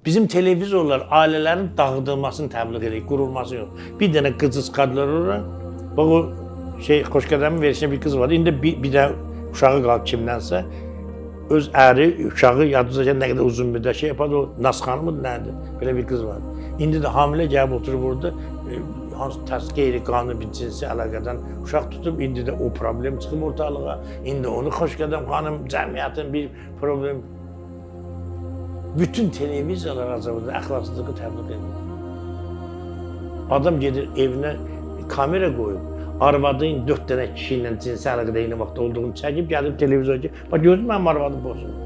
Bizim televizorlar ailelerin dağıdılmasını təbliğ edir, qurulması yox. Bir dənə qızı çıxardılar ora. Bax o Xoşqədəmin verişində bir qız var. İndi bir də uşağı qalıb kimdənsə. Öz əri, uşağı yadınıza nə qədər uzun müddət yapadı, o Nasxanı mıdır, nədir? Belə bir qız var. İndi də hamilə gəlib oturub orada, hansı tərs qeyri-qanuni bir cinsi əlaqədən uşaq tutub, indi də o problem çıxıb ortalığa. İndi onu Xoşqədəm xanım, cəmiyyətin bir problem. Bütün televiziyalar Azərbaycanda əxlaqsızlığı təbliğ edir. Adam gedir evinə kamera qoyub, arvadın 4 dənə kişi ilə cinsi əlaqədə eyni vaxtda olduğunu çəkib, gəlib televizora ki, bax gördün mənim arvadım bozulur.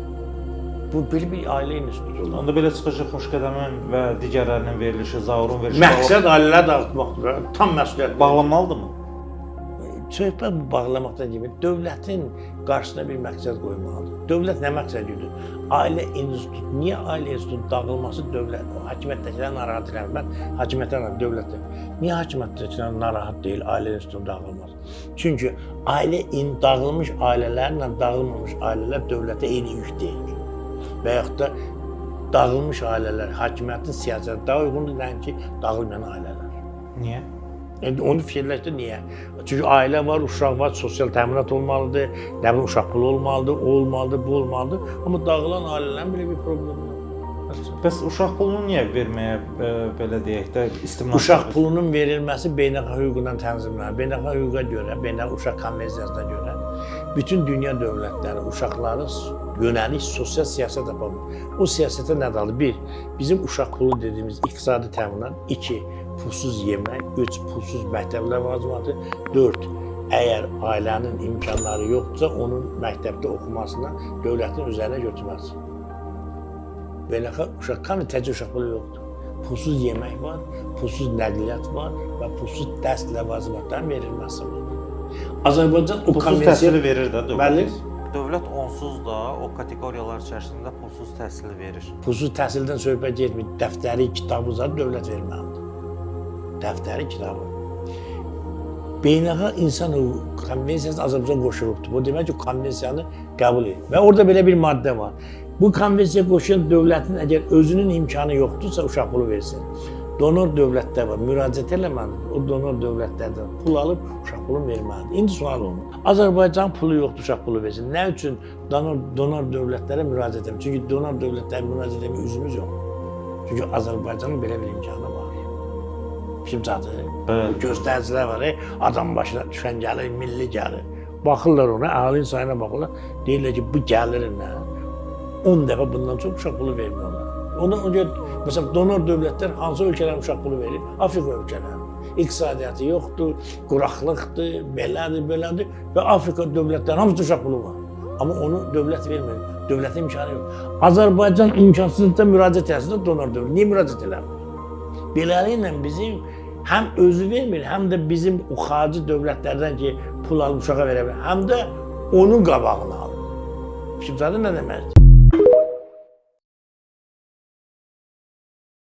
Bu belə bir ailə institutu. Onda belə çıxışı Xoşqədəmin və digərlərinin verilişi, Zaurun verilişi... Məqsəd ailələr dağıtmaqdır, tam məsuliyyət. Bağlanmalıdırmı? Söhbət bu bağlamaqdan kimi dövlətin qarşısına bir məqsəd qoymalıdır. Dövlət nə məqsəd güdür? Ailə institutu, niyə ailə institutu dağılması dövlət, hakimiyyətdəkilər narahat edir? Mən hakimiyyətdən dövlətdə. Niyə hakimiyyətdəkilər narahat deyil ailə institutu dağılması? Çünki dağılmış ailələrlə dağılmamış ailələr dövlətə eyni yük deyil. Və yaxud da dağılmış ailələr hakimiyyətin siyasətinə daha uyğundur, nəinki dağılmayan ailələr. Niyə? Onu fikirləşdir, niyə? Çünki ailə var, uşaq var, sosial təminat olmalıdır, nə bilim, uşaq pulu olmalıdır, o olmalıdır, bu olmalıdır. Amma dağılan ailələrin belə bir problemi yox. Bəs uşaq pulunu niyə verməyə, belə deyək də, istimlak? Uşaq pulunun verilməsi beynəlxalq hüququndan tənzimlənir. Beynəlxalq hüquqa görə, beynəlxalq uşaq konvensiyasına görə bütün dünya dövlətləri uşaqların yönəlik sosial siyasət yapabilir. O siyasətə nə dalı? 1. Bizim uşaq pulu dediyimiz iqtisadi təminat. 2. Pulsuz yemək. 3. Pulsuz məktəblər vacibdir. 4. Əgər ailənin imkanları yoxdursa, onun məktəbdə oxumasına dövlətin üzərinə götürməsi. Beynəlxalq uşaq konvensiyasında təcil uşaq pulu yoxdur. Pulsuz yemək var, pulsuz nəqliyyat var və pulsuz dərs ləvazimatların verilməsi var. Azərbaycan o pulsuz təhsili verir də dövlət. Dövlət onsuz da o kateqoriyalar içərisində pulsuz təhsili verir. Pulsuz təhsildən söhbət getmir. Dəftəri, kitabı dövlət verməlidir. Dəftəri, kitabı. Beynəlxalq İnsan Hüququ Konvensiyasına Azərbaycan qoşulubdur. Bu demək ki, konvensiyanı qəbul edir. Və orada belə bir maddə var. Bu konvensiyaya qoşulan dövlətin əgər özünün imkanı yoxdursa uşaq pulu versin. Donor dövlətlər var, müraciət eləməlidir. O donor dövlətlərdən pul alıb uşaq pulu verməlidir. İndi sual olunur. Azərbaycan pulu yoxdur, uşaq pulu versin. Nə üçün donor dövlətlərə müraciət edir? Çünki donor dövlətlərə müraciət etmək üzümüz yox. Çünki Azərbaycanın belə bir imkanı var. Kim çatır? Göstəricilər var, adam başına düşən gəlir, milli gəlir. Baxırlar ona, əhalinin sayına baxırlar. Deyirlər ki, bu gəlir nə? 10 dəfə bundan çox uşaq pulu vermiyorlar. Ona görə, məsələn, donor dövlətlər hansı ölkələrin uşaq pulu verir? Afrika ölkələri. İqtisadiyyatı yoxdur, quraqlıqdır, belədir və Afrika dövlətləri hamısı uşaq pulu var. Amma onu dövlət vermir, dövlətin imkanı yox. Azərbaycan imkansızlıqda müraciət etsə donor dövlət. Niyə müraciət eləmir? Beləliklə bizim həm özü vermir, həm də bizim o xarici dövlətlərdən ki, pul alıb uşağa verə bilər, həm də onun qabağını alır. Kimsədə nə deməkdir?